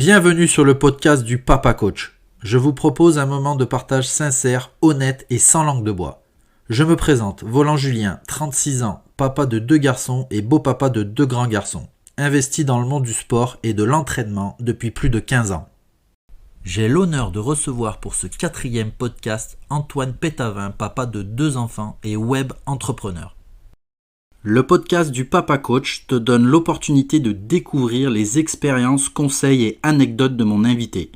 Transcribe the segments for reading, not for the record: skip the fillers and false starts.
Bienvenue sur le podcast du Papa Coach. Je vous propose un moment de partage sincère, honnête et sans langue de bois. Je me présente, Volant Julien, 36 ans, papa de 2 garçons et beau-papa de 2 grands garçons, investi dans le monde du sport et de l'entraînement depuis plus de 15 ans. J'ai l'honneur de recevoir pour ce 4e podcast Antoine Pétavin, papa de 2 enfants et web entrepreneur. Le podcast du Papa Coach te donne l'opportunité de découvrir les expériences, conseils et anecdotes de mon invité.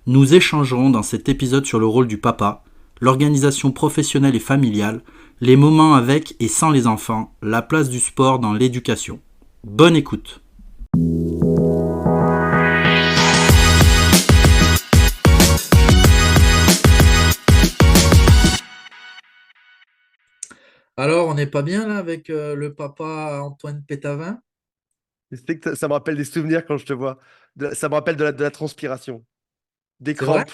Nous échangerons dans cet épisode sur le rôle du papa, l'organisation professionnelle et familiale, les moments avec et sans les enfants, la place du sport dans l'éducation. Bonne écoute. Alors, on n'est pas bien là avec le papa Antoine Pétavin? C'est que ça me rappelle des souvenirs quand je te vois. Ça me rappelle de la transpiration, des C'est vrai? crampes.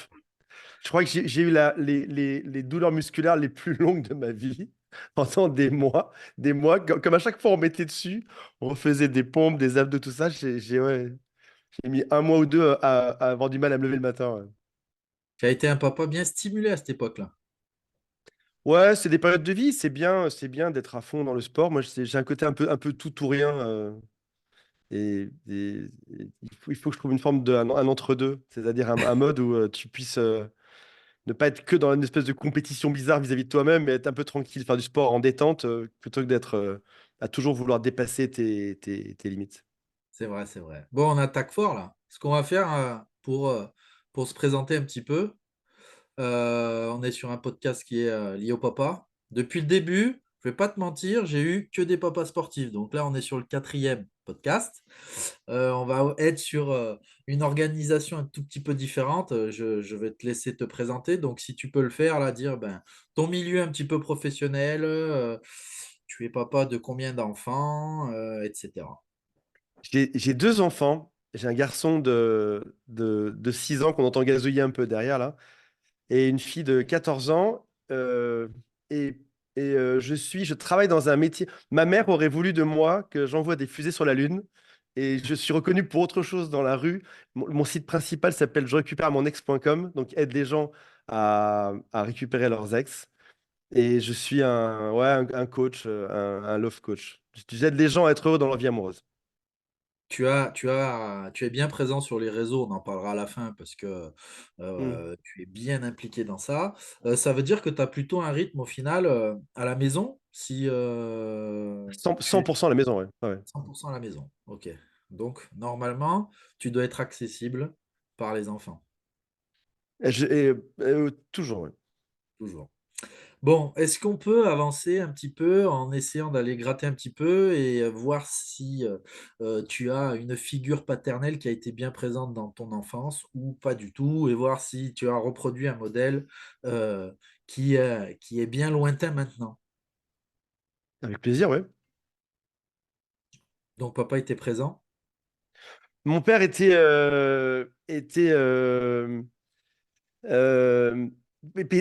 Je crois que j'ai eu les douleurs musculaires les plus longues de ma vie pendant des mois. Comme à chaque fois on mettait dessus, on faisait des pompes, des abdos, tout ça. Ouais, j'ai mis un mois ou deux à avoir du mal à me lever le matin. Ouais, Tu as été un papa bien stimulé à cette époque-là. ouais, c'est des périodes de vie. C'est bien d'être à fond dans le sport. Moi, j'ai un côté un peu tout ou rien. Et il faut que je trouve une forme un entre-deux, c'est-à-dire un mode où tu puisses ne pas être que dans une espèce de compétition bizarre vis-à-vis de toi-même, mais être un peu tranquille, faire du sport en détente, plutôt que d'être à toujours vouloir dépasser tes limites. C'est vrai, c'est vrai. Bon, on attaque fort là. Ce qu'on va faire pour se présenter un petit peu, on est sur un podcast qui est lié au papa. Depuis le début, je vais pas te mentir, j'ai eu que des papas sportifs. Donc là, on est sur le 4e podcast. On va être sur une organisation un tout petit peu différente. Je vais te laisser te présenter. Donc, si tu peux le faire, là, dire ben, ton milieu un petit peu professionnel, tu es papa de combien d'enfants, etc. J'ai deux enfants. J'ai un garçon de 6 ans qu'on entend gazouiller un peu derrière là, et une fille de 14 ans. Et je travaille dans un métier. Ma mère aurait voulu de moi que j'envoie des fusées sur la Lune. Et je suis reconnu pour autre chose dans la rue. Mon site principal s'appelle je récupère mon ex.com, donc aide les gens à récupérer leurs ex. Et je suis un coach, un love coach. J'aide les gens à être heureux dans leur vie amoureuse. Tu es bien présent sur les réseaux, on en parlera à la fin parce que Hmm. tu es bien impliqué dans ça. Ça veut dire que tu as plutôt un rythme au final à la maison, si 100% à la maison, ouais. Ouais. 100% à la maison. Ok. Donc normalement, tu dois être accessible par les enfants, Toujours, ouais. toujours. Bon, est-ce qu'on peut avancer un petit peu en essayant d'aller gratter un petit peu et voir si tu as une figure paternelle qui a été bien présente dans ton enfance ou pas du tout, et voir si tu as reproduit un modèle euh, qui est bien lointain maintenant. Avec plaisir, ouais. Donc papa était présent. Mon père euh,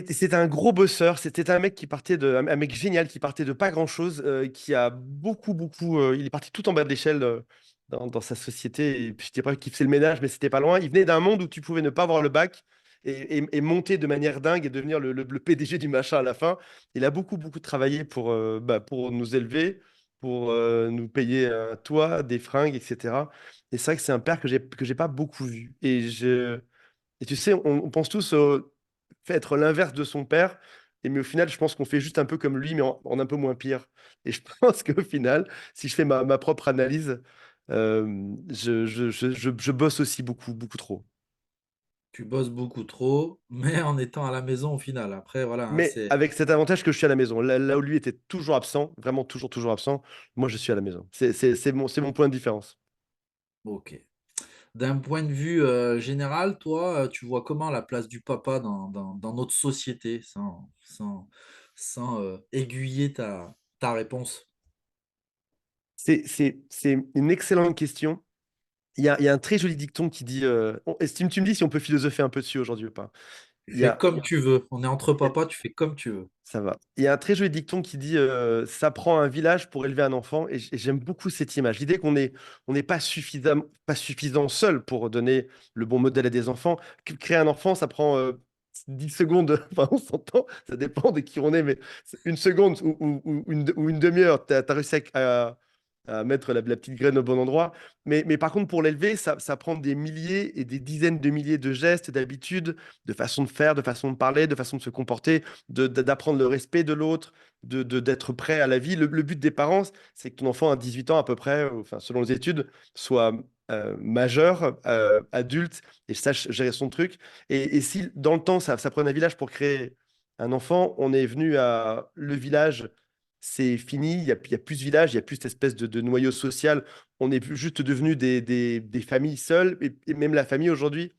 c'était un gros bosseur. C'était un mec un mec génial qui partait de pas grand-chose, qui a beaucoup, il est parti tout en bas de l'échelle dans sa société. Et puis, je dirais pas qu'il faisait le ménage, mais c'était pas loin. Il venait d'un monde où tu pouvais ne pas avoir le bac et monter de manière dingue et devenir le PDG du machin à la fin. Il a beaucoup travaillé pour nous élever, pour nous payer un toit, des fringues, etc. Et c'est vrai que c'est un père que j'ai pas beaucoup vu. Et tu sais, on pense tous fait être l'inverse de son père, mais au final, je pense qu'on fait juste un peu comme lui, mais en un peu moins pire. Et je pense qu'au final, si je fais ma propre analyse, je bosse aussi beaucoup trop. Tu bosses beaucoup trop, mais en étant à la maison au final. Après, voilà, hein, Mais c'est avec cet avantage que je suis à la maison. Là où lui était toujours absent, vraiment toujours absent, moi je suis à la maison. C'est mon point de différence. ok. D'un point de vue général, toi, tu vois comment la place du papa dans notre société, sans aiguiller ta réponse? C'est une excellente question. Il y a un très joli dicton qui dit, tu me dis si on peut philosopher un peu dessus aujourd'hui ou pas. Tu Il y fais a, comme tu veux. On est entre papa, tu fais comme tu veux. Ça va. Il y a un très joli dicton qui dit ça prend un village pour élever un enfant. Et j'aime beaucoup cette image. L'idée on n'est pas suffisant seul pour donner le bon modèle à des enfants. Créer un enfant, ça prend 10 secondes. Enfin, on s'entend, ça dépend de qui on est, mais c'est une seconde ou une demi-heure, tu as réussi à mettre la petite graine au bon endroit. Mais par contre, pour l'élever, ça prend des milliers et des dizaines de milliers de gestes, d'habitudes, de façons de faire, de façons de parler, de façons de se comporter d'apprendre le respect de l'autre, d'être prêt à la vie. Le but des parents, c'est que ton enfant à 18 ans à peu près, enfin, selon les études, soit majeur, adulte, et sache gérer son truc. Et si dans le temps, ça prenait un village pour créer un enfant, on est venu à le village, c'est fini, il y a plus de village, il y a plus cette espèce de noyau social. On est juste devenu des familles seules, et même la famille aujourd'hui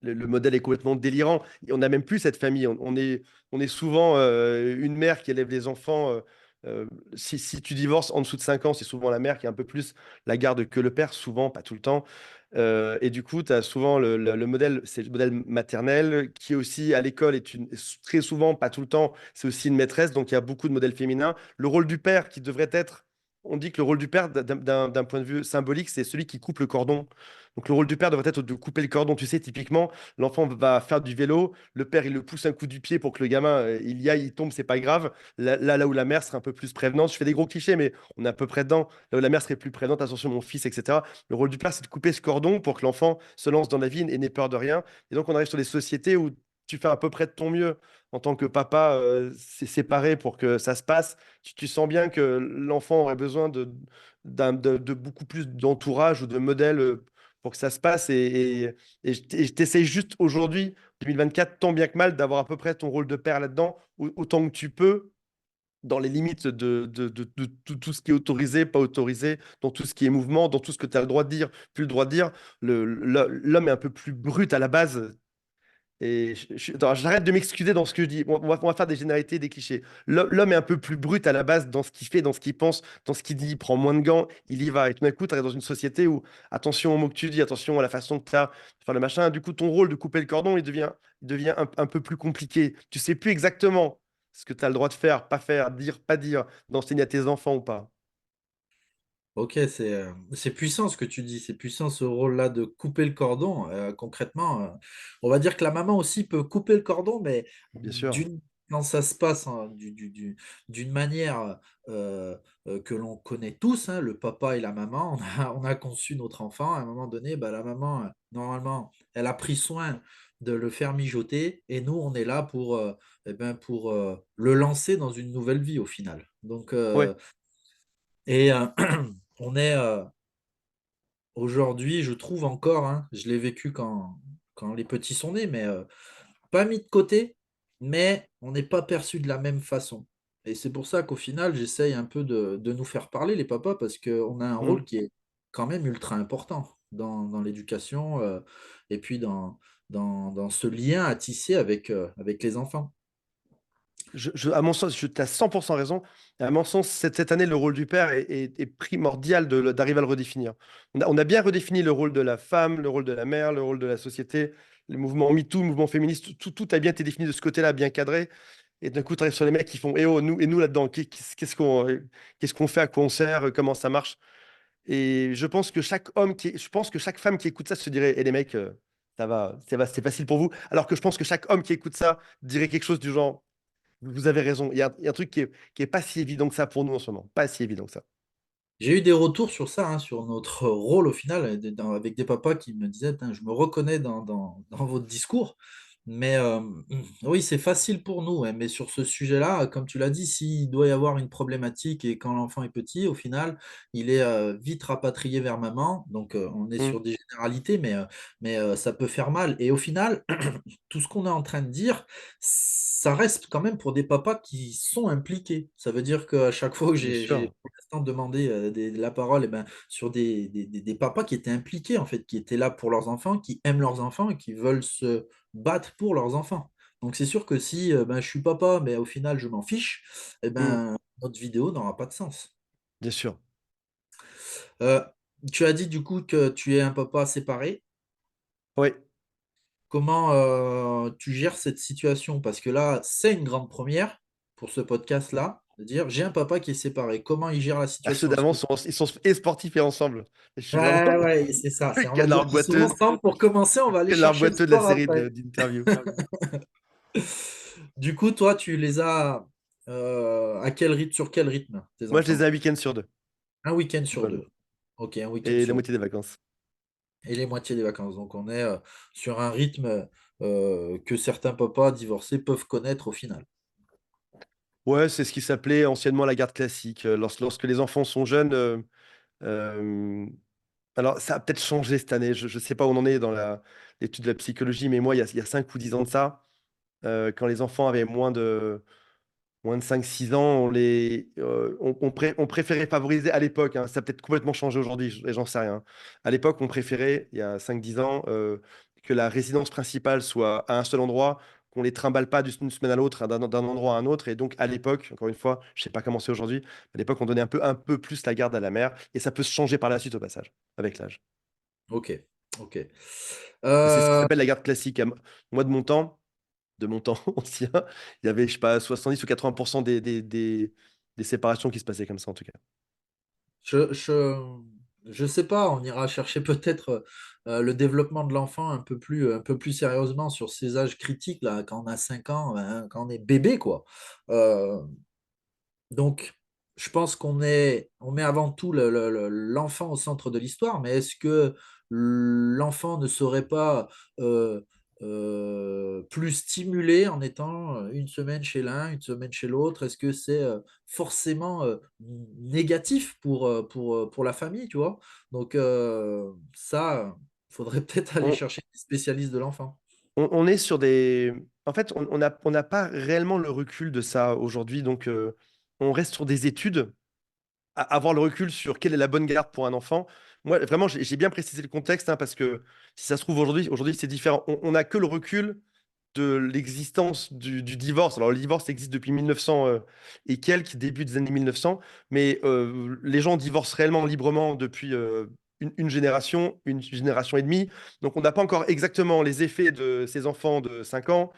le modèle est complètement délirant. Et on n'a même plus cette famille. On est souvent une mère qui élève les enfants. Si tu divorces en dessous de 5 ans, c'est souvent la mère qui a un peu plus la garde que le père, souvent, pas tout le temps. Et du coup, tu as souvent le modèle, c'est le modèle maternel, qui est aussi à l'école, très souvent, pas tout le temps, c'est aussi une maîtresse. Donc il y a beaucoup de modèles féminins. Le rôle du père qui devrait être, on dit que le rôle du père, d'un point de vue symbolique, c'est celui qui coupe le cordon. Donc le rôle du père devrait être de couper le cordon. Tu sais, typiquement, l'enfant va faire du vélo, le père il le pousse un coup du pied pour que le gamin il y aille, il tombe, c'est pas grave. Là où la mère serait un peu plus prévenante, je fais des gros clichés, mais on est à peu près dedans. Là où la mère serait plus prévenante, attention mon fils, etc. Le rôle du père, c'est de couper ce cordon pour que l'enfant se lance dans la vie et n'ait peur de rien. Et donc on arrive sur des sociétés où tu fais à peu près de ton mieux en tant que papa, c'est séparé pour que ça se passe. Tu sens bien que l'enfant aurait besoin de beaucoup plus d'entourage ou de modèles pour que ça se passe. Et je t'essaye juste aujourd'hui, 2024, tant bien que mal, d'avoir à peu près ton rôle de père là-dedans, autant que tu peux, dans les limites de tout ce qui est autorisé, pas autorisé, dans tout ce qui est mouvement, dans tout ce que tu as le droit de dire, plus le droit de dire. L'homme est un peu plus brut à la base. Et attends, j'arrête de m'excuser dans ce que je dis. On va faire des généralités, des clichés. L'homme est un peu plus brut à la base dans ce qu'il fait, dans ce qu'il pense, dans ce qu'il dit. Il prend moins de gants, il y va. Et tout d'un coup, tu arrives dans une société où attention aux mots que tu dis, attention à la façon que tu as de faire le machin. Du coup, ton rôle de couper le cordon, il devient un peu plus compliqué. Tu sais plus exactement ce que tu as le droit de faire, dire, pas dire, d'enseigner à tes enfants ou pas. Ok, c'est puissant ce que tu dis, c'est puissant ce rôle-là de couper le cordon. Concrètement, on va dire que la maman aussi peut couper le cordon, mais Bien sûr. quand ça se passe hein, d'une manière que l'on connaît tous, hein, le papa et la maman, on a conçu notre enfant, à un moment donné, bah, la maman, normalement, elle a pris soin de le faire mijoter, et nous, on est là pour le lancer dans une nouvelle vie au final. Donc, Ouais. et on est aujourd'hui, je trouve encore, hein, je l'ai vécu quand les petits sont nés, mais pas mis de côté, mais on n'est pas perçu de la même façon. Et c'est pour ça qu'au final, j'essaye un peu de nous faire parler, les papas, parce qu'on a un rôle Mhm. qui est quand même ultra important dans l'éducation et puis dans ce lien à tisser avec les enfants. À mon sens, tu as 100% raison. À mon sens, cette année, le rôle du père est primordial d'arriver à le redéfinir. On a bien redéfini le rôle de la femme, le rôle de la mère, le rôle de la société, le mouvement MeToo, le mouvement féministe, tout a bien été défini de ce côté-là, bien cadré. Et d'un coup, tu arrives sur les mecs qui font, eh oh, nous, et nous là-dedans, qu'est-ce qu'on fait, à quoi on sert, comment ça marche? Et je pense que chaque femme qui écoute ça se dirait, eh les mecs, c'est facile pour vous. Alors que je pense que chaque homme qui écoute ça dirait quelque chose du genre, vous avez raison. Il y a un truc qui est pas si évident que ça pour nous en ce moment. Pas si évident que ça. J'ai eu des retours sur ça, hein, sur notre rôle au final, avec des papas qui me disaient, Tain, je me reconnais dans votre discours. Mais oui, c'est facile pour nous, hein, mais sur ce sujet-là, comme tu l'as dit, s'il doit y avoir une problématique et quand l'enfant est petit, au final, il est vite rapatrié vers maman. Donc on est Hmm. sur des généralités, mais ça peut faire mal. Et au final, tout ce qu'on est en train de dire, ça reste quand même pour des papas qui sont impliqués. Ça veut dire qu'à chaque fois que Bien j'ai sûr. pour l'instant demandé la parole, eh ben, sur des papas qui étaient impliqués, en fait, qui étaient là pour leurs enfants, qui aiment leurs enfants et qui veulent se battre pour leurs enfants. Donc c'est sûr que si ben, je suis papa, mais au final je m'en fiche, eh Hmm. ben, notre vidéo n'aura pas de sens. Bien sûr. Euh, Tu as dit du coup que tu es un papa séparé. Oui. comment tu gères cette situation? Parce que là, c'est une grande première pour ce podcast-là, de dire j'ai un papa qui est séparé. Comment il gère la Ah, ceux situation? Est-ce d'avant, que... ils sont et sportifs et ensemble. Et je suis vraiment Ouais, ouais, c'est ça. On va dire canard qu'ils sont boiteux, ensemble pour commencer, on va aller canard chercher le boiteux de la sport série après. d'interviews. Du coup, toi, tu les as à quel rythme, sur quel rythme, tes Moi, je les ai enfants? un week-end sur deux. Un week-end sur Voilà. deux. Ok, un week-end Et la sur deux. moitié des vacances. Et les moitiés des vacances. Donc, on est sur un rythme que certains papas divorcés peuvent connaître au final. Ouais, c'est ce qui s'appelait anciennement la garde classique. Lorsque les enfants sont jeunes, euh, alors ça a peut-être changé cette année. Je ne sais pas où on en est dans l'étude de la psychologie, mais moi, il y a 5 ou 10 ans de ça, quand les enfants avaient moins de 5 6 ans, on préférait favoriser à l'époque, hein, ça a peut-être complètement changé aujourd'hui, j'en sais rien. À l'époque, on préférait, il y a 5 10 ans, que la résidence principale soit à un seul endroit, qu'on les trimballe pas d'une semaine à l'autre, d'un endroit à un autre. Et donc, à l'époque, encore une fois, je sais pas comment c'est aujourd'hui, à l'époque, on donnait un peu plus la garde à la mère. Et ça peut se changer par la suite au passage, avec l'âge. Ok, ok. Mais c'est ce qui Euh, s'appelle la garde classique. Moi, de mon temps ancien, il y avait, je sais pas, 70 ou 80% des séparations qui se passaient comme ça, en tout cas. je, je, je sais pas, on ira chercher peut-être le développement de l'enfant un peu plus sérieusement sur ces âges critiques, là, quand on a 5 ans, ben, quand on est bébé, quoi. Euh, Donc, je pense on met avant tout l'enfant au centre de l'histoire, mais est-ce que l'enfant ne serait pas euh, plus stimulé en étant une semaine chez l'un, une semaine chez l'autre? Est-ce que c'est forcément négatif pour la famille, tu vois? Donc, ça, il faudrait peut-être aller On, chercher des spécialistes de l'enfant. on est sur des... En fait, on n'a pas réellement le recul de ça aujourd'hui, donc on reste sur des études. Avoir le recul sur quelle est la bonne garde pour un enfant. Moi, vraiment, j'ai bien précisé le contexte, hein, parce que si ça se trouve aujourd'hui, c'est différent. On n'a que le recul de l'existence du divorce. Alors, le divorce existe depuis 1900 et quelques, début des années 1900, mais les gens divorcent réellement librement depuis une génération et demie. Donc, on n'a pas encore exactement les effets de ces enfants de 5 ans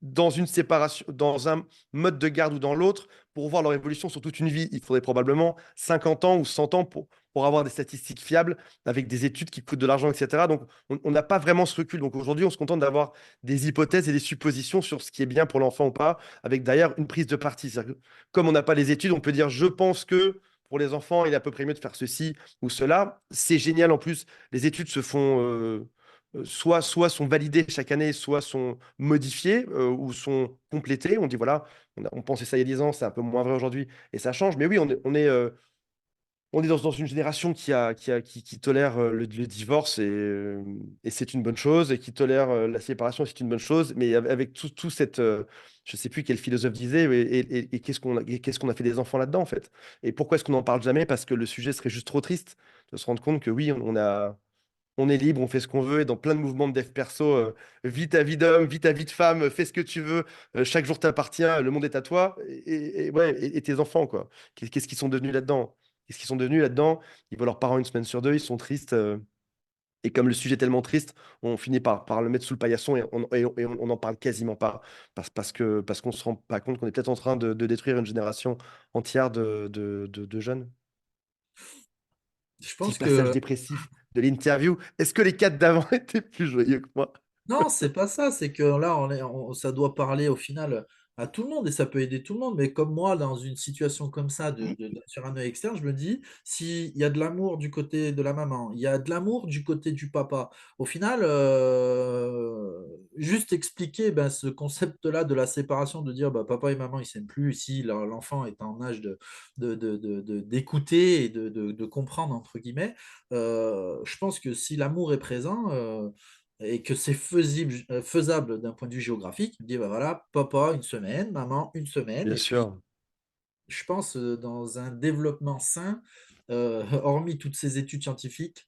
dans une séparation, dans un mode de garde ou dans l'autre, pour voir leur évolution sur toute une vie. Il faudrait probablement 50 ans ou 100 ans pour avoir des statistiques fiables avec des études qui coûtent de l'argent, etc. Donc, on n'a pas vraiment ce recul. Donc, aujourd'hui, on se contente d'avoir des hypothèses et des suppositions sur ce qui est bien pour l'enfant ou pas, avec d'ailleurs une prise de parti. C'est-à-dire que, comme on n'a pas les études, on peut dire, je pense que pour les enfants, il est à peu près mieux de faire ceci ou cela. C'est génial en plus. Les études se font soit sont validées chaque année, soit sont modifiées ou sont complétées. On dit voilà, on pensait ça il y a 10 ans, c'est un peu moins vrai aujourd'hui et ça change. Mais oui, on est dans une génération qui tolère le divorce et c'est une bonne chose, et qui tolère la séparation, c'est une bonne chose. Mais avec tout cette, je sais plus quel philosophe disait, et qu'est-ce qu'on a fait des enfants là-dedans en fait? Et pourquoi est-ce qu'on n'en parle jamais? Parce que le sujet serait juste trop triste de se rendre compte que oui, on est libre, on fait ce qu'on veut, et dans plein de mouvements de dev perso, vis ta vie d'homme, vis ta vie de femme, fais ce que tu veux, chaque jour t'appartient, le monde est à toi, ouais, et tes enfants, quoi. Qu'est-ce qu'ils sont devenus là-dedans? Qu'est-ce qu'ils sont devenus là-dedans? Ils voient leurs parents une semaine sur deux, ils sont tristes, et comme le sujet est tellement triste, on finit par le mettre sous le paillasson, et on n'en parle quasiment pas, parce qu'on se rend pas compte qu'on est peut-être en train de détruire une génération entière de jeunes. Je Petit pense passage que dépressif de l'interview. Est-ce que les quatre d'avant étaient plus joyeux que moi? non, c'est pas ça, c'est que là, ça doit parler au final à tout le monde et ça peut aider tout le monde. Mais comme moi, dans une situation comme ça, sur un œil externe, je me dis, s'il y a de l'amour du côté de la maman, il y a de l'amour du côté du papa, au final, juste expliquer ben, ce concept-là de la séparation, de dire bah, papa et maman, ils s'aiment plus, ici, l'enfant est en âge d'écouter et de comprendre, entre guillemets, je pense que si l'amour est présent, et que c'est faisable d'un point de vue géographique, on dit bah voilà, papa une semaine, maman une semaine, Bien et puis sûr. je pense dans un développement sain, hormis toutes ces études scientifiques,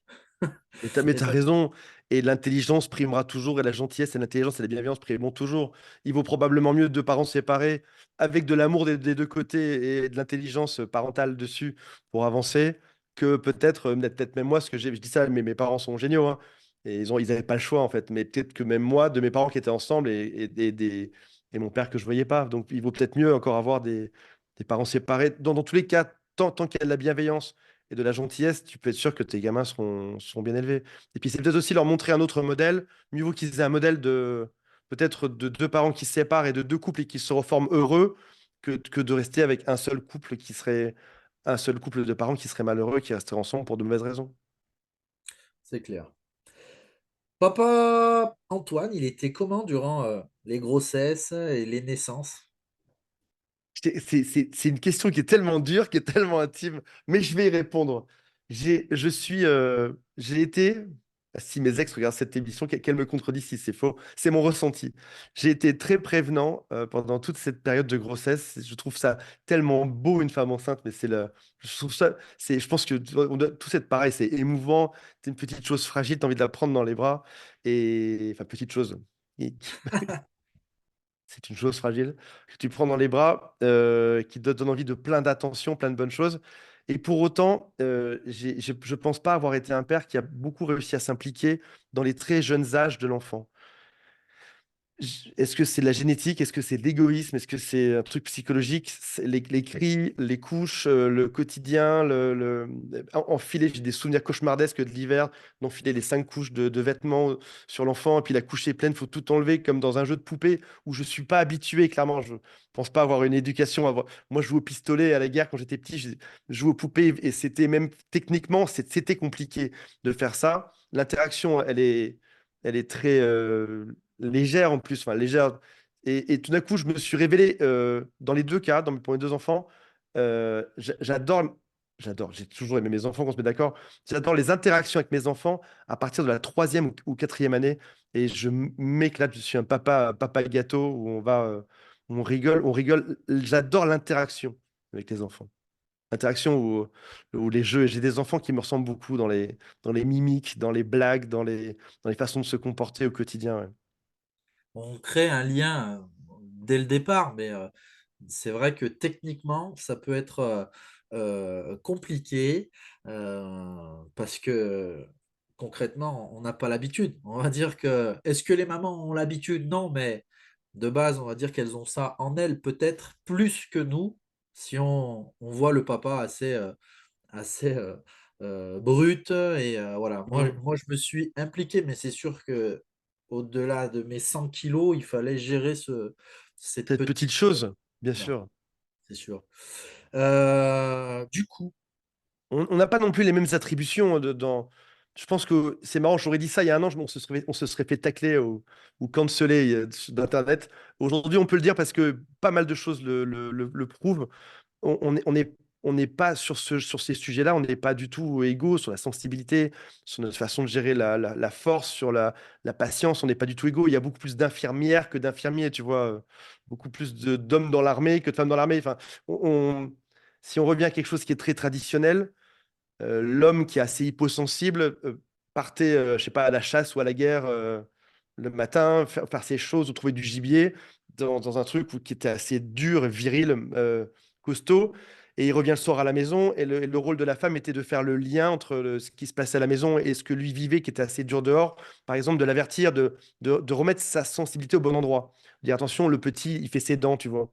Mais et t'as ça, raison. Et l'intelligence primera toujours, et la gentillesse et l'intelligence et la bienveillance primeront toujours. Il vaut probablement mieux deux parents séparés, avec de l'amour des deux côtés et de l'intelligence parentale dessus pour avancer, que peut-être même moi, je dis ça, mais mes parents sont géniaux, hein, Et ils avaient pas le choix, en fait. Mais peut-être que même moi, de mes parents qui étaient ensemble et mon père que je voyais pas. Donc, il vaut peut-être mieux encore avoir des parents séparés. Dans tous les cas, tant qu'il y a de la bienveillance et de la gentillesse, tu peux être sûr que tes gamins seront bien élevés. Et puis, c'est peut-être aussi leur montrer un autre modèle. Mieux vaut qu'ils aient un modèle de peut-être de deux parents qui se séparent et de deux couples et qui se reforment heureux que de rester avec un seul couple de parents qui serait malheureux, qui resterait ensemble pour de mauvaises raisons. C'est clair. Papa Antoine, il était comment durant les grossesses et les naissances? C'est une question qui est tellement dure, qui est tellement intime, mais je vais y répondre. J'ai été, si mes ex regardent cette émission, qu'elles me contredisent si c'est faux, c'est mon ressenti. J'ai été très prévenant pendant toute cette période de grossesse. Je trouve ça tellement beau, une femme enceinte, mais je trouve ça, je pense que on doit tous être pareil, c'est émouvant, c'est une petite chose fragile, tu as envie de la prendre dans les bras, enfin, petite chose. C'est une chose fragile que tu prends dans les bras, qui te donne envie de plein d'attention, plein de bonnes choses. Et pour autant, je ne pense pas avoir été un père qui a beaucoup réussi à s'impliquer dans les très jeunes âges de l'enfant. Est-ce que c'est de la génétique? Est-ce que c'est de l'égoïsme? Est-ce que c'est un truc psychologique? Les cris, les couches, le quotidien, enfiler, j'ai des souvenirs cauchemardesques de l'hiver, d'enfiler les 5 couches de vêtements sur l'enfant, et puis la couche est pleine, faut tout enlever, comme dans un jeu de poupée où je suis pas habitué, clairement. Je pense pas avoir une éducation. Moi, je jouais au pistolet à la guerre quand j'étais petit, je jouais aux poupées, et c'était même techniquement, c'était compliqué de faire ça. L'interaction, elle est très légère en plus, enfin légère. Et tout d'un coup, je me suis révélé dans les deux cas, pour mes deux enfants. J'adore, j'ai toujours aimé mes enfants, qu'on se met d'accord. J'adore les interactions avec mes enfants à partir de la troisième ou quatrième année. Et je m'éclate, je suis un papa gâteau où on rigole, on rigole. J'adore l'interaction avec les enfants. L'interaction où les jeux, j'ai des enfants qui me ressemblent beaucoup dans les mimiques, dans les blagues, dans les façons de se comporter au quotidien. Ouais. On crée un lien dès le départ, mais c'est vrai que techniquement, ça peut être compliqué parce que concrètement, on n'a pas l'habitude. On va dire que, est-ce que les mamans ont l'habitude? Non, mais de base, on va dire qu'elles ont ça en elles, peut-être plus que nous, si on voit le papa assez brute. Et voilà, Mm. moi, je me suis impliqué, mais c'est sûr que au-delà de mes 100 kilos, il fallait gérer cette Cette petite petite. chose, bien Non, sûr. c'est sûr. Du coup, On n'a pas non plus les mêmes attributions Je pense que c'est marrant, j'aurais dit ça il y a un an, on se serait fait tacler ou canceller d'Internet. Aujourd'hui, on peut le dire parce que pas mal de choses le prouvent. On n'est pas sur ces sujets-là, on n'est pas du tout égaux sur la sensibilité, sur notre façon de gérer la force, sur la patience, on n'est pas du tout égaux. Il y a beaucoup plus d'infirmières que d'infirmiers, tu vois, beaucoup plus d'hommes dans l'armée que de femmes dans l'armée. Enfin, on- on- si on revient à quelque chose qui est très traditionnel, l'homme qui est assez hyposensible partait, je sais pas, à la chasse ou à la guerre le matin, faire ses choses ou trouver du gibier dans un truc qui était assez dur, viril, costaud. Et il revient le soir à la maison et le rôle de la femme était de faire le lien entre ce qui se passait à la maison et ce que lui vivait, qui était assez dur dehors. Par exemple, de l'avertir, de remettre sa sensibilité au bon endroit. Dire attention, le petit, il fait ses dents, tu vois.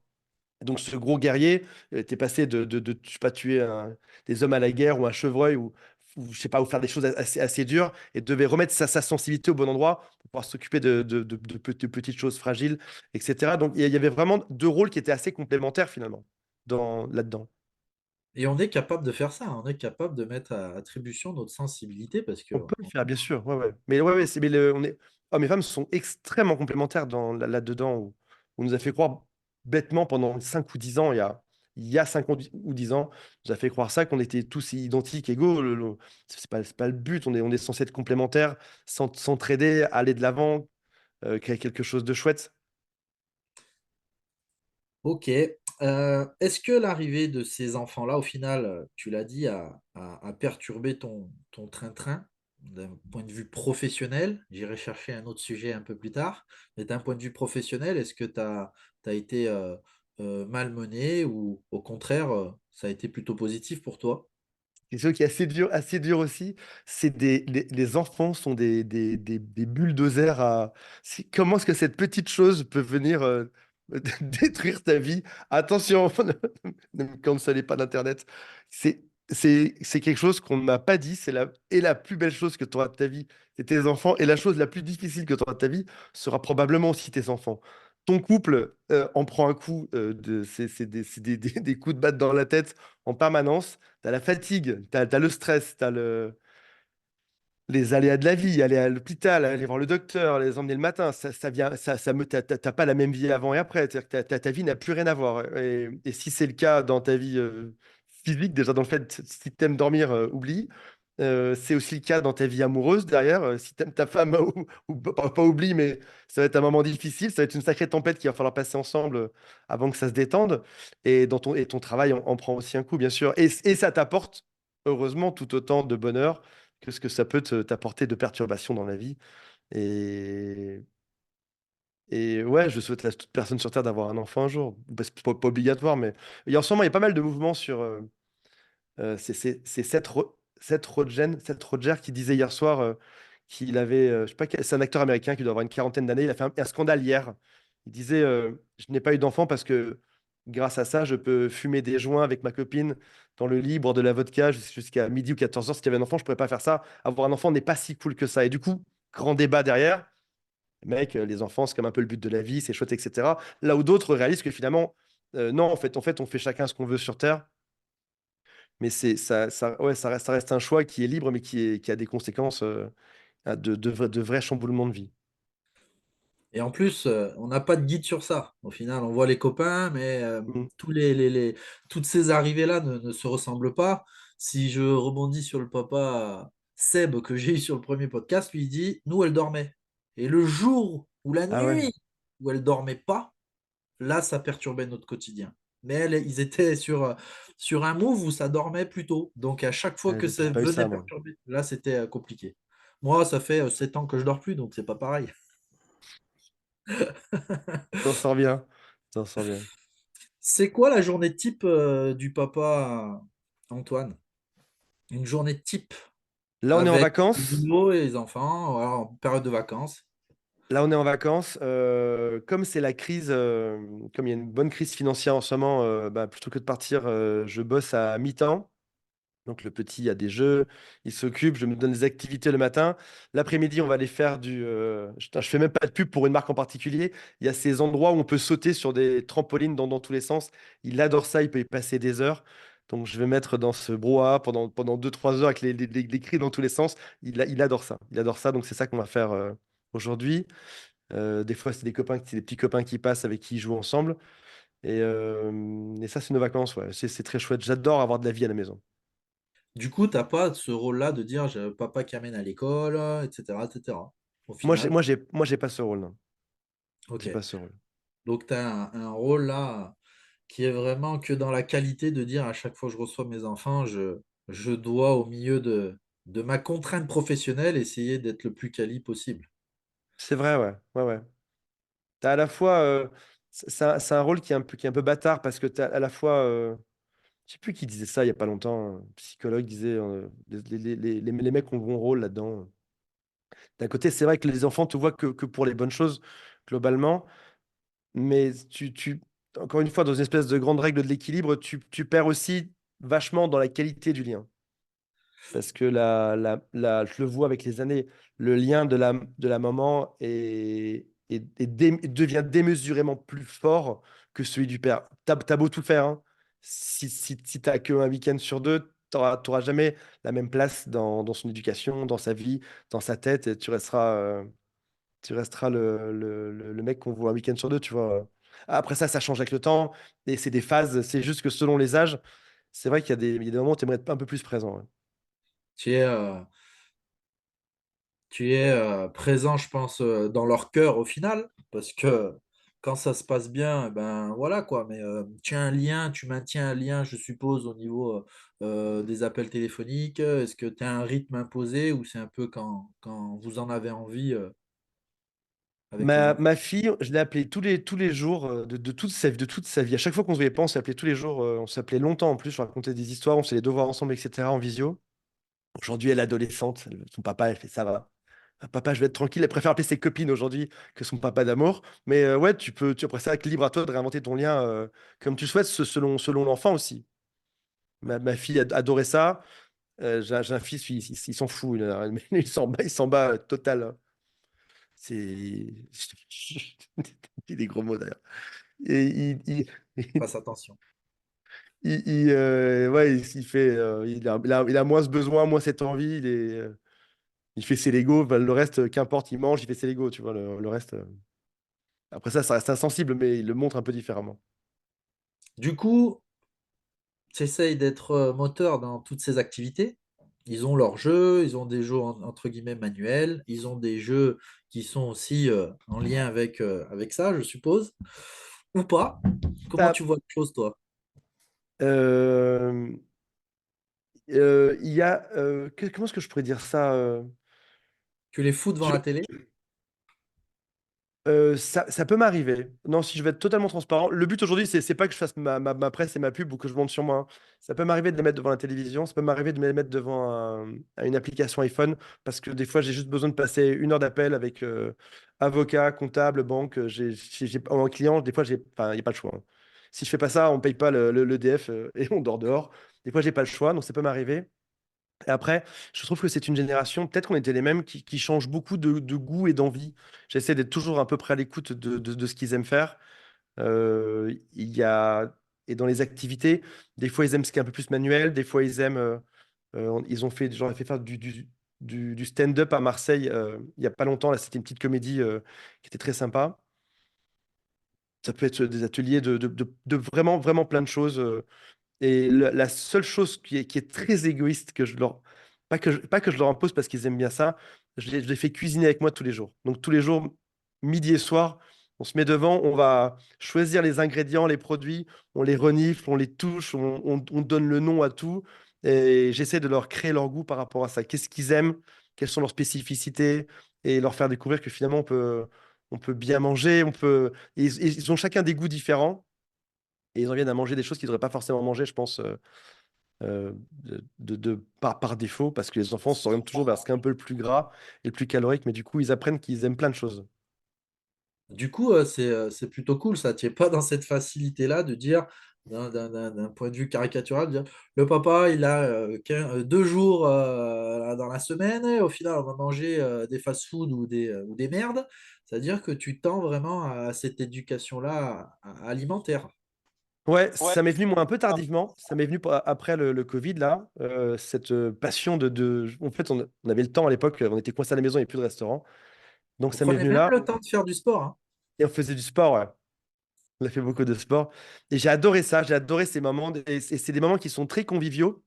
Donc ce gros guerrier était passé je sais pas, tuer des hommes à la guerre ou un chevreuil ou je sais pas, ou faire des choses assez dures et devait remettre sa sensibilité au bon endroit pour pouvoir s'occuper de petites choses fragiles, etc. Donc il y avait vraiment deux rôles qui étaient assez complémentaires finalement là-dedans. et on est capable de faire ça, on est capable de mettre à attribution notre sensibilité parce que On peut le faire, bien sûr, ouais, ouais. Mais ouais, ouais, hommes et femmes sont extrêmement complémentaires là-dedans. Où on nous a fait croire bêtement pendant 5 ou 10 ans, il y a 5 ou 10 ans, on nous a fait croire ça, qu'on était tous identiques, égaux. C'est pas le but, on est censé être complémentaires, s'entraider, aller de l'avant, créer quelque chose de chouette. ok. Est-ce que l'arrivée de ces enfants-là, au final, tu l'as dit, a perturbé ton train-train d'un point de vue professionnel? J'irai chercher un autre sujet un peu plus tard. Mais d'un point de vue professionnel, est-ce que tu as été malmené ou au contraire, ça a été plutôt positif pour toi? quelque chose qui est assez dur aussi, c'est les enfants sont des bulldozers à. Comment est-ce que cette petite chose peut venir détruire ta vie? Attention, ne me cancelez pas d'Internet. C'est quelque chose qu'on ne m'a pas dit. La plus belle chose que tu auras de ta vie, c'est tes enfants. Et la chose la plus difficile que tu auras de ta vie sera probablement aussi tes enfants. Ton couple en prend un coup, des coups de batte dans la tête en permanence. Tu as la fatigue, tu as le stress, tu as les aléas de la vie, aller à l'hôpital, aller voir le docteur, les emmener le matin. Ça vient, t'as pas la même vie avant et après. C'est-à-dire que ta vie n'a plus rien à voir. Et si c'est le cas dans ta vie physique, déjà dans le fait, si tu aimes dormir, oublie. C'est aussi le cas dans ta vie amoureuse derrière. Si tu aimes ta femme, pas oublie, mais ça va être un moment difficile. Ça va être une sacrée tempête qu'il va falloir passer ensemble avant que ça se détende. Et ton travail en prend aussi un coup, bien sûr. Et ça t'apporte, heureusement, tout autant de bonheur que ce que ça peut t'apporter de perturbations dans la vie. Et, et ouais, je souhaite à toute personne sur Terre d'avoir un enfant un jour. C'est pas obligatoire, mais en ce moment, il y a pas mal de mouvements sur. C'est Seth Roger qui disait hier soir qu'il avait. Je sais pas, c'est un acteur américain qui doit avoir une quarantaine d'années. Il a fait un scandale hier. Il disait je n'ai pas eu d'enfant parce que grâce à ça, je peux fumer des joints avec ma copine dans le lit, boire de la vodka jusqu'à midi ou 14 heures. Si tu avais un enfant, je pourrais pas faire ça. Avoir un enfant n'est pas si cool que ça. Et du coup, grand débat derrière. Mec, les enfants, c'est comme un peu le but de la vie, c'est chouette, etc. Là où d'autres réalisent que finalement, non, en fait, on fait chacun ce qu'on veut sur Terre. Mais ouais, ça reste un choix qui est libre, mais qui a des conséquences de vrais chamboulements de vie. Et en plus, on n'a pas de guide sur ça. Au final, on voit les copains, mais Mm. toutes ces arrivées-là ne se ressemblent pas. Si je rebondis sur le papa Seb que j'ai eu sur le premier podcast, lui il dit, nous, elle dormait. Et le jour ou la Ah ouais, nuit où elle dormait pas, là, ça perturbait notre quotidien. Mais elle, ils étaient sur un move où ça dormait plus tôt. Donc, à chaque fois ouais, que ça j'ai pas eu venait ça, moi. perturber, là, c'était compliqué. Moi, ça fait 7 ans que je dors plus, donc c'est pas pareil. T'en sors bien. T'en sors bien. C'est quoi la journée type du papa Antoine? Une journée type Là, on est en avec le vacances. boulot et les enfants, voilà, en période de vacances. Là, on est en vacances. Comme c'est la crise, comme il y a une bonne crise financière en ce moment, bah, plutôt que de partir, je bosse à mi-temps. Donc le petit a des jeux, il s'occupe, je me donne des activités le matin. L'après-midi, on va aller faire je fais même pas de pub pour une marque en particulier. Il y a ces endroits où on peut sauter sur des trampolines dans tous les sens. Il adore ça, il peut y passer des heures. Donc je vais mettre dans ce brouhaha pendant 2 3 heures avec les cris dans tous les sens. Il adore ça. Il adore ça, donc c'est ça qu'on va faire aujourd'hui. Des fois, c'est des petits copains qui passent avec qui ils jouent ensemble. Et ça, c'est nos vacances, ouais. C'est très chouette. J'adore avoir de la vie à la maison. Du coup, t'as pas ce rôle-là de dire j'ai papa qui amène à l'école, etc., etc. Au final, Moi, j'ai pas ce rôle, non. ok. J'ai pas ce rôle. Donc, tu as un rôle là qui est vraiment que dans la qualité de dire à chaque fois que je reçois mes enfants, je dois, au milieu de ma contrainte professionnelle, essayer d'être le plus quali possible. C'est vrai, ouais. Ouais, ouais. T'as à la fois, c'est un rôle qui est un peu bâtard parce que t'as à la fois, je sais plus qui disait ça il y a pas longtemps, un psychologue disait, les mecs ont bon rôle là-dedans. D'un côté, c'est vrai que les enfants te voient que pour les bonnes choses, globalement, mais encore une fois, dans une espèce de grande règle de l'équilibre, tu perds aussi vachement dans la qualité du lien. Parce que je le vois avec les années, le lien de la maman devient démesurément plus fort que celui du père. T'as beau tout faire, hein. Si t'as qu'un week-end sur deux, t'auras jamais la même place dans son éducation, dans sa vie, dans sa tête, et tu resteras le mec qu'on voit un week-end sur deux, tu vois. Après ça, ça change avec le temps, et c'est des phases, c'est juste que selon les âges, c'est vrai qu'il y a des moments où tu aimerais être un peu plus présent. Ouais. Tu es, tu es présent, je pense, dans leur cœur au final, parce que quand ça se passe bien, ben voilà quoi, mais tu maintiens un lien, je suppose, au niveau des appels téléphoniques. Est-ce que tu as un rythme imposé ou c'est un peu quand vous en avez envie avec ton Ma, enfant? ma fille, je l'ai appelée tous les jours de toute sa vie. À chaque fois qu'on se voyait pas, on s'appelait tous les jours. On s'appelait longtemps en plus. Je racontais des histoires, on faisait les devoirs ensemble, etc. en visio. Aujourd'hui, elle est adolescente. Son papa, elle fait ça va. Ah, papa, je vais être tranquille. Elle préfère appeler ses copines aujourd'hui que son papa d'amour. Mais ouais, après ça, libre à toi de réinventer ton lien comme tu souhaites, selon l'enfant aussi. Ma fille adorait ça. J'ai un fils, il s'en fout. Il s'en bat total, hein. C'est. Il dit des gros mots d'ailleurs. Et Fasse attention. ouais, il fait, il a moins ce besoin, moins cette envie. Il fait ses Legos. Ben, le reste, qu'importe, il mange, il fait ses Legos. Tu vois, le reste. Après ça, ça reste insensible, mais il le montre un peu différemment. Du coup, tu essayes d'être moteur dans toutes ces activités. Ils ont leurs jeux, ils ont des jeux entre guillemets manuels, ils ont des jeux qui sont aussi en lien avec ça, je suppose, ou pas. Comment Bah, tu vois les choses, toi? euh, il y a. Comment est-ce que je pourrais dire ça? Tu les fous devant la télé? Ça peut m'arriver. Non, si je vais être totalement transparent, le but aujourd'hui, c'est pas que je fasse ma presse et ma pub ou que je monte sur moi, hein. Ça peut m'arriver de les mettre devant la télévision, ça peut m'arriver de me les mettre devant une application iPhone, parce que des fois, j'ai juste besoin de passer 1 heure d'appel avec avocat, comptable, banque. En client, des fois, enfin, il n'y a pas le choix, hein. Si je fais pas ça, on paye pas l'EDF et on dort dehors. Des fois, j'ai pas le choix, donc ça peut m'arriver. Et après, je trouve que c'est une génération, peut-être qu'on était les mêmes, qui change beaucoup de goût et d'envie. J'essaie d'être toujours un peu près à l'écoute de ce qu'ils aiment faire. Il y a, et dans les activités, des fois ils aiment ce qui est un peu plus manuel, des fois ils aiment, j'aurais fait faire du stand-up à Marseille il y a pas longtemps. Là, c'était une petite comédie qui était très sympa. Ça peut être des ateliers de vraiment, vraiment plein de choses. Et la seule chose qui est très égoïste que je leur. Pas que je leur impose parce qu'ils aiment bien ça, je les fais cuisiner avec moi tous les jours. Donc tous les jours, midi et soir, on se met devant, on va choisir les ingrédients, les produits, on les renifle, on les touche, on donne le nom à tout. Et j'essaie de leur créer leur goût par rapport à ça. Qu'est-ce qu'ils aiment, quelles sont leurs spécificités, et leur faire découvrir que finalement on peut bien manger, ils ont chacun des goûts différents. Et ils en viennent à manger des choses qu'ils n'auraient pas forcément mangé, je pense, par défaut, parce que les enfants s'orientent toujours vers ce qui est un peu le plus gras et le plus calorique, mais du coup, ils apprennent qu'ils aiment plein de choses. Du coup, c'est plutôt cool ça. Tu n'es pas dans cette facilité-là de dire, d'un point de vue caricatural, de dire le papa, il a 2 jours dans la semaine, et au final, on va manger des fast-food ou des merdes. C'est-à-dire que tu tends vraiment à cette éducation-là alimentaire. Ouais, ça m'est venu moi un peu tardivement. Ça m'est venu après le Covid là, cette passion En fait, on avait le temps à l'époque, on était coincés à la maison, il n'y avait plus de restaurant, donc Vous ça m'est prenez venu même là. le temps de faire du sport, hein. Et on faisait du sport, ouais. On a fait beaucoup de sport. Et j'ai adoré ça, j'ai adoré ces moments. Et c'est des moments qui sont très conviviaux.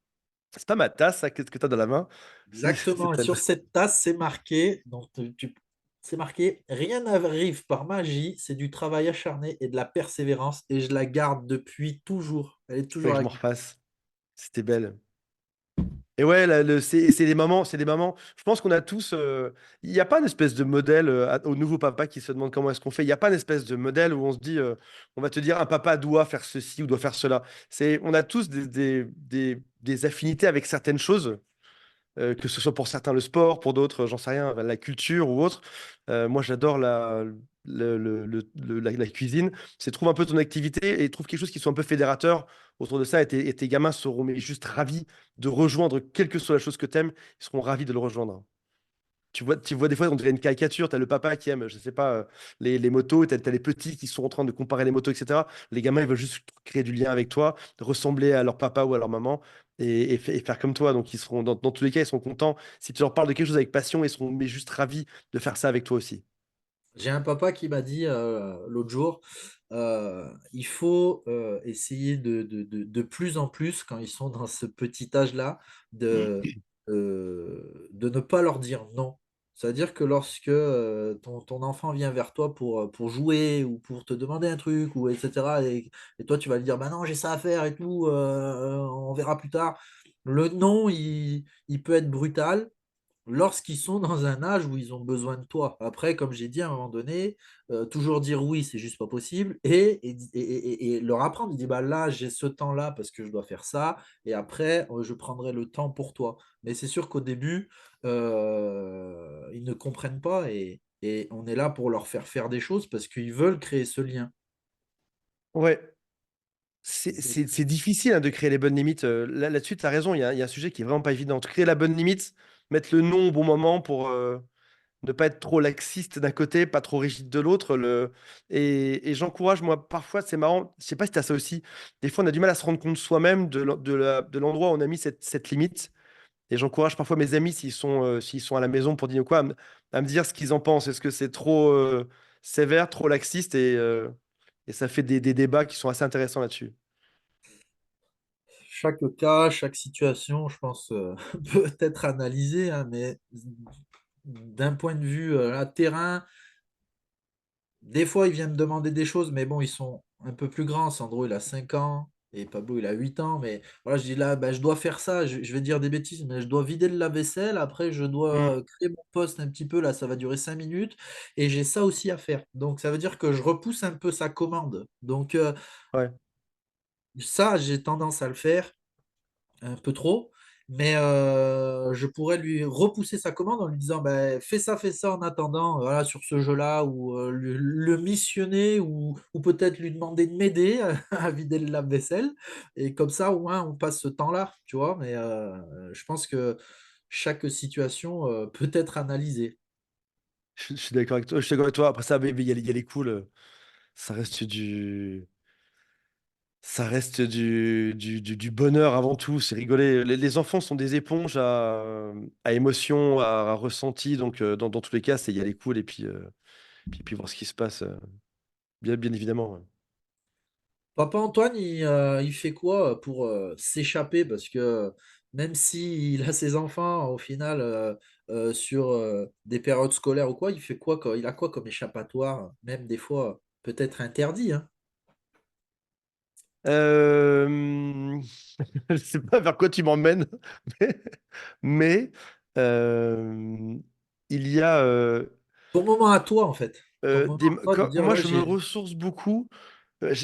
C'est pas ma tasse, ça, qu'est-ce que tu as dans la main? Exactement. Et sur cette tasse, c'est marqué, c'est marqué, rien n'arrive par magie, c'est du travail acharné et de la persévérance. Et je la garde depuis toujours. Elle est Faudrait toujours que je m'en avec moi. refasse. C'était belle. Et ouais, c'est des moments, c'est des moments. Je pense qu'on a tous. Il n'y a pas une espèce de modèle au nouveau papa qui se demande comment est-ce qu'on fait. Il n'y a pas une espèce de modèle où on se dit, on va te dire, un papa doit faire ceci ou doit faire cela. On a tous des affinités avec certaines choses, que ce soit pour certains le sport, pour d'autres, j'en sais rien, la culture ou autre. Moi, j'adore la cuisine. C'est trouve un peu ton activité et trouve quelque chose qui soit un peu fédérateur autour de ça. Et tes gamins seront mais juste ravis de rejoindre, quelle que soit la chose que tu aimes, ils seront ravis de le rejoindre. Tu vois, des fois, on dirait une caricature. Tu as le papa qui aime, je sais pas, les motos. Tu as les petits qui sont en train de comparer les motos, etc. Les gamins, ils veulent juste créer du lien avec toi, ressembler à leur papa ou à leur maman et faire comme toi. Donc, ils seront, dans tous les cas, ils seront contents. Si tu leur parles de quelque chose avec passion, ils seront mais juste ravis de faire ça avec toi aussi. J'ai un papa qui m'a dit l'autre jour, il faut essayer de plus en plus, quand ils sont dans ce petit âge-là, de ne pas leur dire non. C'est-à-dire que lorsque ton enfant vient vers toi pour jouer ou pour te demander un truc, ou etc., et toi tu vas lui dire, bah non, j'ai ça à faire et tout, on verra plus tard. Le non, il peut être brutal. lorsqu'ils sont dans un âge où ils ont besoin de toi. Après, comme j'ai dit à un moment donné, toujours dire oui, c'est juste pas possible. Et leur apprendre, il dit, bah là, j'ai ce temps-là parce que je dois faire ça, et après, je prendrai le temps pour toi. Mais c'est sûr qu'au début, ils ne comprennent pas et on est là pour leur faire faire des choses parce qu'ils veulent créer ce lien. Ouais, C'est- c'est difficile hein, de créer les bonnes limites. Là-dessus, tu as raison, il y a un sujet qui est vraiment pas évident. Créer la bonne limite, mettre le non au bon moment pour ne pas être trop laxiste d'un côté, pas trop rigide de l'autre. Et j'encourage, moi, parfois, c'est marrant, je sais pas si tu as ça aussi, des fois, on a du mal à se rendre compte soi-même de l'endroit où on a mis cette limite. Et j'encourage parfois mes amis, s'ils sont à la maison pour dire quoi, à me dire ce qu'ils en pensent. Est-ce que c'est trop sévère, trop laxiste et ça fait des débats qui sont assez intéressants là-dessus. Chaque cas, chaque situation, je pense, peut être analysée, hein, mais d'un point de vue terrain, des fois, ils viennent me demander des choses, mais bon, ils sont un peu plus grands. Sandro, il a 5 ans et Pablo, il a 8 ans. Mais voilà, je dis là, bah, je dois faire ça. Je vais dire des bêtises, mais je dois vider le lave-vaisselle. Après, je Mm. dois créer mon poste un petit peu. Là, ça va durer 5 minutes. Et j'ai ça aussi à faire. Donc, ça veut dire que je repousse un peu sa commande. Donc, Ouais. ça, j'ai tendance à le faire un peu trop, mais je pourrais lui repousser sa commande en lui disant ben, fais ça en attendant voilà, sur ce jeu-là, ou le missionner, ou peut-être lui demander de m'aider à vider le lave-vaisselle, et comme ça au moins on passe ce temps-là, tu vois, mais je pense que chaque situation peut être analysée. Je suis d'accord avec toi. Je suis d'accord avec toi. Après ça, il y a les cools. Ça reste du bonheur avant tout. C'est rigoler. Les enfants sont des éponges à émotions, à ressentis. Donc, dans tous les cas, c'est y aller cool et puis voir ce qui se passe. Bien évidemment. Ouais. Papa Antoine, il fait quoi pour s'échapper? Parce que même s'il a ses enfants, au final, sur des périodes scolaires ou quoi, il fait quoi, il a quoi comme échappatoire? Même des fois, peut-être interdit, hein. Euh... je sais pas vers quoi tu m'emmènes, mais, mais, euh, il y a Ton moment à toi, en fait. Ton moment à toi de dire, moi ouais, je me j'ai. ressource beaucoup.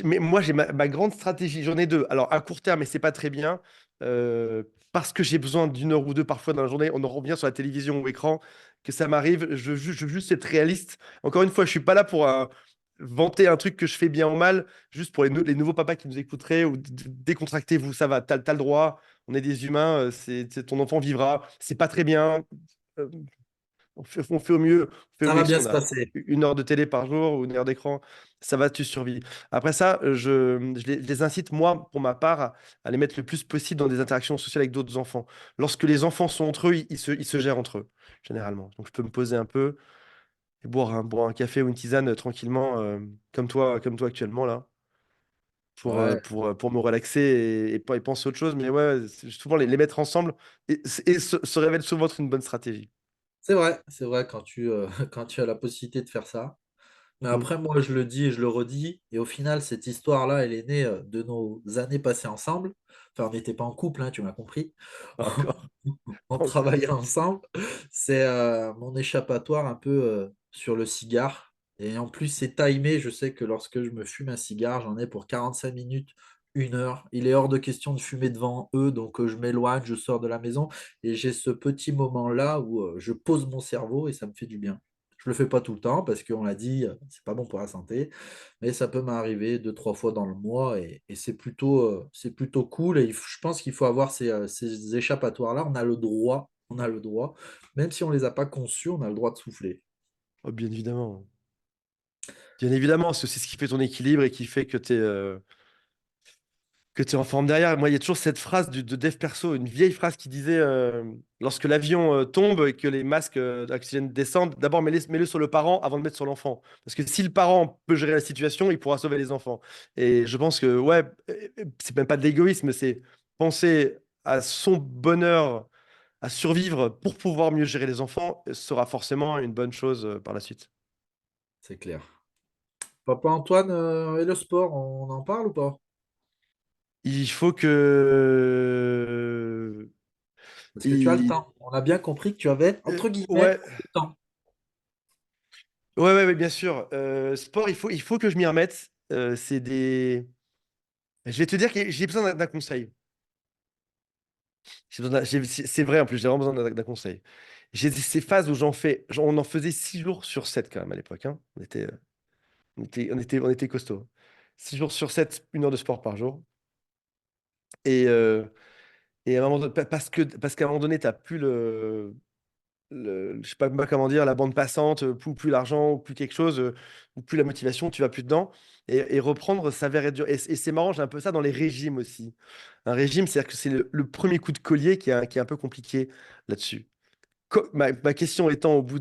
Mais moi, j'ai ma grande stratégie. J'en ai deux. Alors, à court terme, mais c'est pas très bien. Parce que j'ai besoin d'une heure ou deux parfois dans la journée. On en revient sur la télévision ou écran, que ça m'arrive. Je veux juste être réaliste. Encore une fois, je suis pas là pour vanter un truc que je fais bien ou mal. Juste pour les nouveaux papas qui nous écouteraient ou décontractez-vous, ça va. T'as le droit. On est des humains. Ton enfant vivra. C'est pas très bien. Euh, on fait au mieux. On fait au Ça mieux va si bien on se a passer. une heure de télé par jour ou une heure d'écran. Ça va, tu survis. Après ça, je les incite, moi, pour ma part, à les mettre le plus possible dans des interactions sociales avec d'autres enfants. Lorsque les enfants sont entre eux, ils se gèrent entre eux, généralement. Donc, je peux me poser un peu et boire un café ou une tisane tranquillement, comme toi actuellement, là, Ouais, pour me relaxer et penser à autre chose. Mais ouais, souvent, les mettre ensemble et se révèle souvent être une bonne stratégie. c'est vrai quand quand tu as la possibilité de faire ça. Mais Mm. après, moi, je le dis et je le redis. Et au final, cette histoire-là, elle est née de nos années passées ensemble. Enfin, on n'était pas en couple, hein, tu m'as compris. Pas encore. On Pas encore. travaillait ensemble. C'est mon échappatoire un peu sur le cigare. Et en plus, c'est timé. Je sais que lorsque je me fume un cigare, j'en ai pour 45 minutes, 1 heure. Il est hors de question de fumer devant eux. Donc, je m'éloigne, je sors de la maison. Et j'ai ce petit moment-là où je pose mon cerveau et ça me fait du bien. Je le fais pas tout le temps parce qu'on l'a dit, c'est pas bon pour la santé, mais ça peut m'arriver 2, 3 fois dans le mois et c'est plutôt cool. Et je pense qu'il faut avoir ces échappatoires-là. On a le droit, même si on les a pas conçus, on a le droit de souffler. Oh, bien évidemment. Bien évidemment, parce que c'est ce qui fait ton équilibre et qui fait que tu es en forme derrière. Moi, il y a toujours cette phrase de Dev Perso, une vieille phrase qui disait lorsque l'avion tombe et que les masques d'oxygène descendent, d'abord mets-le sur le parent avant de mettre sur l'enfant. Parce que si le parent peut gérer la situation, il pourra sauver les enfants. Et je pense que, ouais, c'est même pas de l'égoïsme, c'est penser à son bonheur, à survivre pour pouvoir mieux gérer les enfants sera forcément une bonne chose par la suite. C'est clair. Papa Antoine, et le sport, on en parle ou pas? Il faut que Parce que tu as le il, temps. On a bien compris que tu avais, entre guillemets, Ouais, le temps. ouais, bien sûr. Sport, il faut que je m'y remette. Je vais te dire que j'ai besoin d'un conseil. C'est vrai, en plus, j'ai vraiment besoin d'un conseil. J'ai ces phases où on en faisait 6 jours sur 7 quand même à l'époque, hein. On était costaud. 6 jours sur 7, 1 heure de sport par jour. Et, euh, et à un moment donné, parce qu'à un moment donné, t'as plus je sais pas comment dire, la bande passante, plus l'argent, ou plus quelque chose, ou plus la motivation, tu vas plus dedans. Et reprendre s'avère être dur. Et c'est marrant, j'ai un peu ça dans les régimes aussi. Un régime, c'est-à-dire que c'est le premier coup de collier qui est un peu compliqué là-dessus. Ma question étant au bout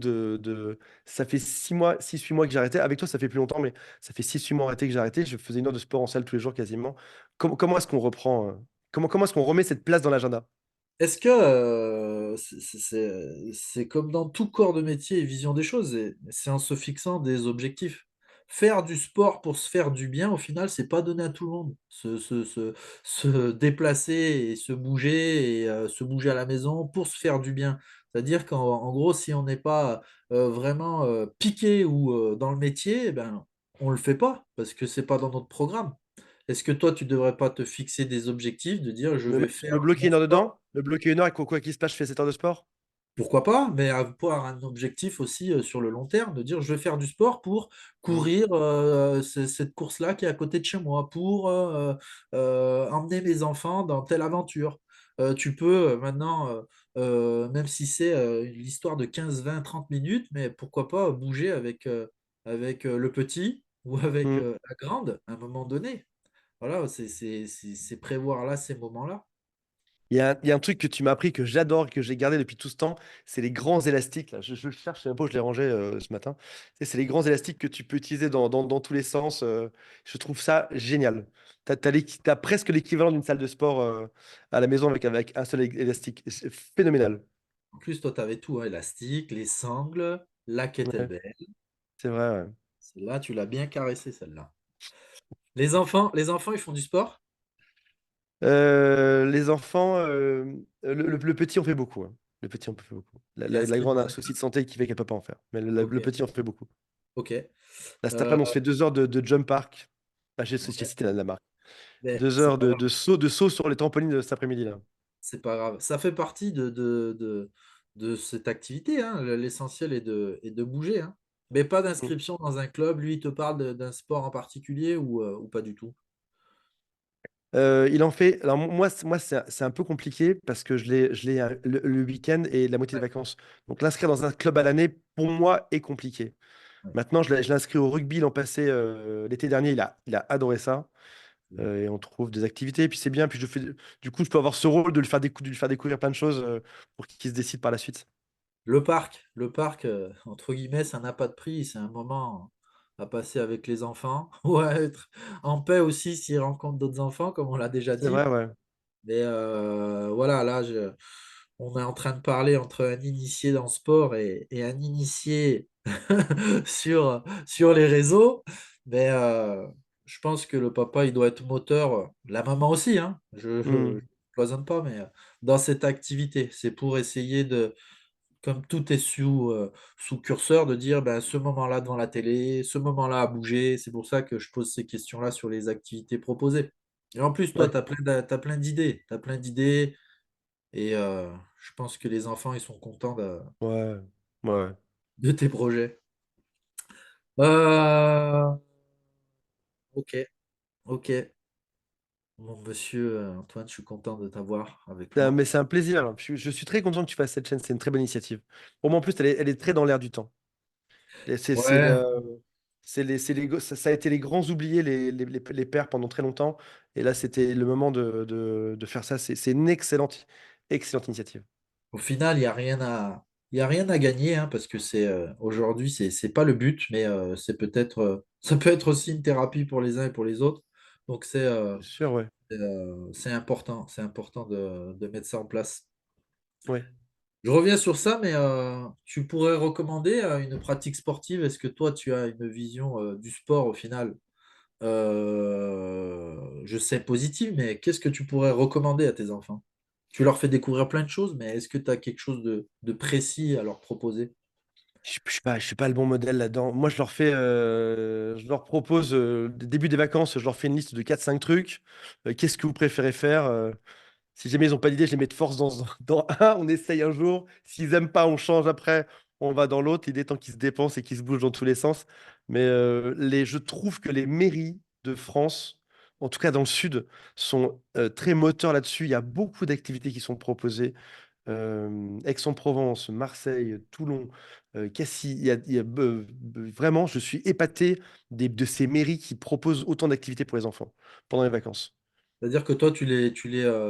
ça fait 6 mois, 6-8 mois que j'ai arrêté. Avec toi, ça fait plus longtemps, mais ça fait 6-8 mois arrêté que j'ai arrêté. Je faisais 1 heure de sport en salle tous les jours quasiment. Comment est-ce qu'on reprend, comment est-ce qu'on remet cette place dans l'agenda? Est-ce que c'est comme dans tout corps de métier et vision des choses, et c'est en se fixant des objectifs. Faire du sport pour se faire du bien, au final, c'est pas donné à tout le monde. Se déplacer et se bouger se bouger à la maison pour se faire du bien. C'est-à-dire qu'en gros, si on n'est pas vraiment piqué ou dans le métier, eh ben, on le fait pas parce que c'est pas dans notre programme. Est-ce que toi, tu devrais pas te fixer des objectifs de dire je vais faire Me bloquer mon 1 heure sport? dedans? Me bloquer 1 heure et quoi qu'il se passe, je fais 7 heures de sport? Pourquoi pas, mais avoir un objectif aussi sur le long terme, de dire je vais faire du sport pour Hmm. courir cette course-là qui est à côté de chez moi, pour emmener mes enfants dans telle aventure. Tu peux maintenant, même si c'est l'histoire de 15, 20, 30 minutes, mais pourquoi pas bouger avec le petit ou avec Hmm. la grande à un moment donné. Voilà, c'est prévoir là ces moments-là. Il y a un truc que tu m'as appris que j'adore, que j'ai gardé depuis tout ce temps, c'est les grands élastiques. Là. Je le cherche, je sais même pas où je l'ai rangé ce matin. Tu sais, c'est les grands élastiques que tu peux utiliser dans tous les sens. Je trouve ça génial. T'as presque l'équivalent d'une salle de sport à la maison avec un seul élastique. C'est phénoménal. En plus, toi, tu avais tout, hein, élastique, les sangles, la Ouais, kettlebell. c'est vrai. Ouais. Celle-là, tu l'as bien caressée, celle-là. Les enfants, ils font du sport? Les enfants, le petit en fait beaucoup, hein. Le petit en fait beaucoup. Il est La inscrit grande dans a un un souci club? de santé qui fait qu'elle peut pas en faire. Mais Ok, le petit en fait beaucoup. ok, Là, cet euh, après-midi, on se fait 2 heures de jump park. Ah, j'ai ok. cité la marque. Mais deux c'est heures pas grave, de saut sur les trampolines de cet après-midi, là. c'est pas grave. Ça fait partie de cette activité, hein. L'essentiel est de bouger, hein. Mais pas Mm. d'inscription dans un club. Lui, il te parle d'un sport en particulier ou pas du tout? Il en fait. Alors, moi c'est un peu compliqué parce que je l'ai le week-end et la moitié des Ouais, vacances. Donc, l'inscrire dans un club à l'année, pour moi, est compliqué. ouais. Maintenant, je l'ai inscrit au rugby l'an passé, l'été dernier. Il a adoré ça. Et on trouve des activités. Et puis, c'est bien. Puis, du coup, je peux avoir ce rôle de de lui faire découvrir plein de choses pour qu'il se décide par la suite. Le parc, entre guillemets, ça n'a pas de prix. C'est un moment à passer avec les enfants ou à être en paix aussi s'ils rencontrent d'autres enfants, comme on l'a déjà C'est dit. vrai, ouais. Mais voilà, on est en train de parler entre un initié dans le sport et un initié sur les réseaux. Mais je pense que le papa, il doit être moteur, la maman aussi, hein. Je ne Mm. cloisonne pas, mais dans cette activité, c'est pour essayer de comme tout est sous curseur, de dire ben, ce moment-là devant la télé, ce moment-là à bouger. C'est pour ça que je pose ces questions-là sur les activités proposées. Et en plus, toi, Ouais. tu as t'as plein d'idées. Tu plein d'idées et je pense que les enfants, ils sont contents Ouais. Ouais. de tes projets. Euh, ok, ok. Mon monsieur Antoine, je suis content de t'avoir avec Mais moi. c'est un plaisir. Je suis très content que tu fasses cette chaîne. C'est une très bonne initiative. Pour moi, en plus, elle est très dans l'air du temps. Et Ouais, ça a été les grands oubliés, les pères, pendant très longtemps. Et là, c'était le moment de faire ça. C'est une excellente initiative. au final, il y a rien à gagner hein, parce que c'est aujourd'hui, c'est pas le but, mais c'est peut-être, ça peut être aussi une thérapie pour les uns et pour les autres. Donc C'est sûr, ouais. c'est important de mettre ça en place. Ouais. Je reviens sur ça, mais tu pourrais recommander une pratique sportive. Est-ce que toi, tu as une vision du sport au final, je sais positive, mais qu'est-ce que tu pourrais recommander à tes enfants? Tu leur fais découvrir plein de choses, mais est-ce que tu as quelque chose de précis à leur proposer? Je suis pas le bon modèle là-dedans. Moi, je leur propose, début des vacances, je leur fais une liste de 4 5 trucs. Qu'est-ce que vous préférez faire? Si jamais ils n'ont pas d'idée, je les mets de force dans un, on essaye un jour. S'ils n'aiment pas, on change après, on va dans l'autre. L'idée étant qu'ils se dépensent et qu'ils se bougent dans tous les sens. Mais je trouve que les mairies de France, en tout cas dans le sud, sont très moteurs là-dessus. Il y a beaucoup d'activités qui sont proposées. Aix-en-Provence, Marseille, Toulon, Cassis. Vraiment, je suis épaté de ces mairies qui proposent autant d'activités pour les enfants pendant les vacances. C'est-à-dire que toi,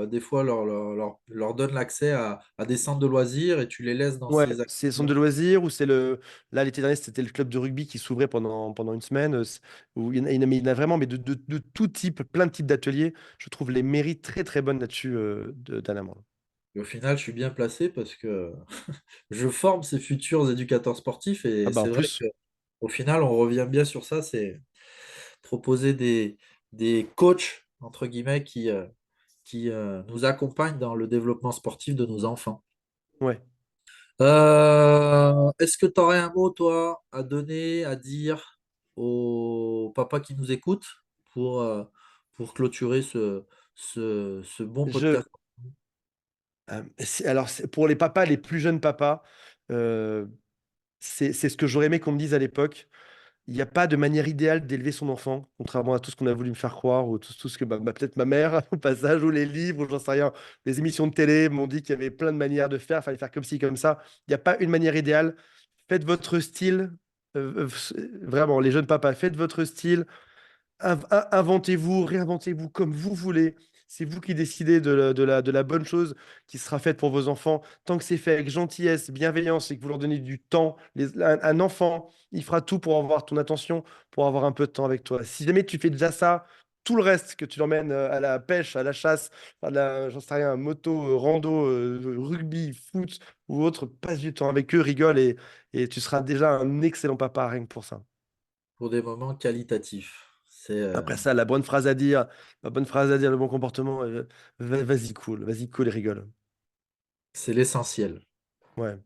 des fois, leur donnes l'accès à des centres de loisirs et tu les laisses dans Ouais, ces c'est le centre de activités-là. loisirs ou c'est le. Là, l'été dernier, c'était le club de rugby qui s'ouvrait pendant une semaine. Où il y en a vraiment, mais de tout type, plein de types d'ateliers. Je trouve les mairies très, très bonnes là-dessus d'Anne-Amand. Et au final, je suis bien placé parce que je forme ces futurs éducateurs sportifs Ah et bah en c'est vrai plus, qu'au final, on revient bien sur ça, c'est proposer des coachs, entre guillemets, qui nous accompagnent dans le développement sportif de nos enfants. ouais. Est-ce que tu aurais un mot, toi, à donner, à dire aux papas qui nous écoutent pour, euh, pour clôturer ce bon Je, podcast? alors, pour les papas, les plus jeunes papas, euh, c'est ce que j'aurais aimé qu'on me dise à l'époque. Il n'y a pas de manière idéale d'élever son enfant, contrairement à tout ce qu'on a voulu me faire croire, ou tout ce que peut-être ma mère, au passage, ou les livres, ou j'en sais rien. Les émissions de télé m'ont dit qu'il y avait plein de manières de faire, il fallait faire comme ci, comme ça. Il n'y a pas une manière idéale. Faites votre style. Vraiment, les jeunes papas, faites votre style. Inventez-vous, réinventez-vous comme vous voulez. C'est vous qui décidez de la bonne chose qui sera faite pour vos enfants. Tant que c'est fait avec gentillesse, bienveillance et que vous leur donnez du temps, un enfant, il fera tout pour avoir ton attention, pour avoir un peu de temps avec toi. Si jamais tu fais déjà ça, tout le reste, que tu l'emmènes à la pêche, à la chasse, j'en sais rien, moto, rando, rugby, foot ou autre, passe du temps avec eux, rigole et tu seras déjà un excellent papa rien que pour ça. Pour des moments qualitatifs. Après ça, la bonne phrase à dire, le bon comportement, vas-y cool et rigole. C'est l'essentiel. Ouais,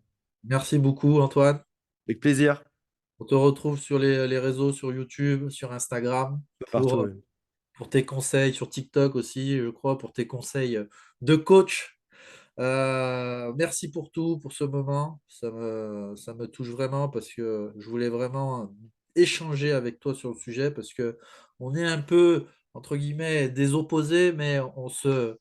Merci beaucoup, Antoine. avec plaisir, On te retrouve sur les réseaux, sur YouTube, sur Instagram, partout. pour, Ouais. pour tes conseils, sur TikTok aussi, je crois, pour tes conseils de coach. Merci pour tout, pour ce moment. Ça me touche vraiment parce que je voulais vraiment échanger avec toi sur le sujet parce que on est un peu, entre guillemets, des opposés, mais on se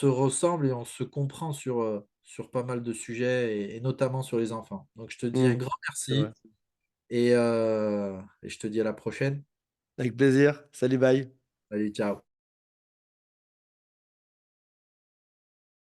ressemble et on se comprend sur pas mal de sujets et notamment sur les enfants. Donc, je te dis un Hmm, grand c'est vrai. merci et je te dis à la prochaine. Avec plaisir. Salut, bye. Allez, ciao.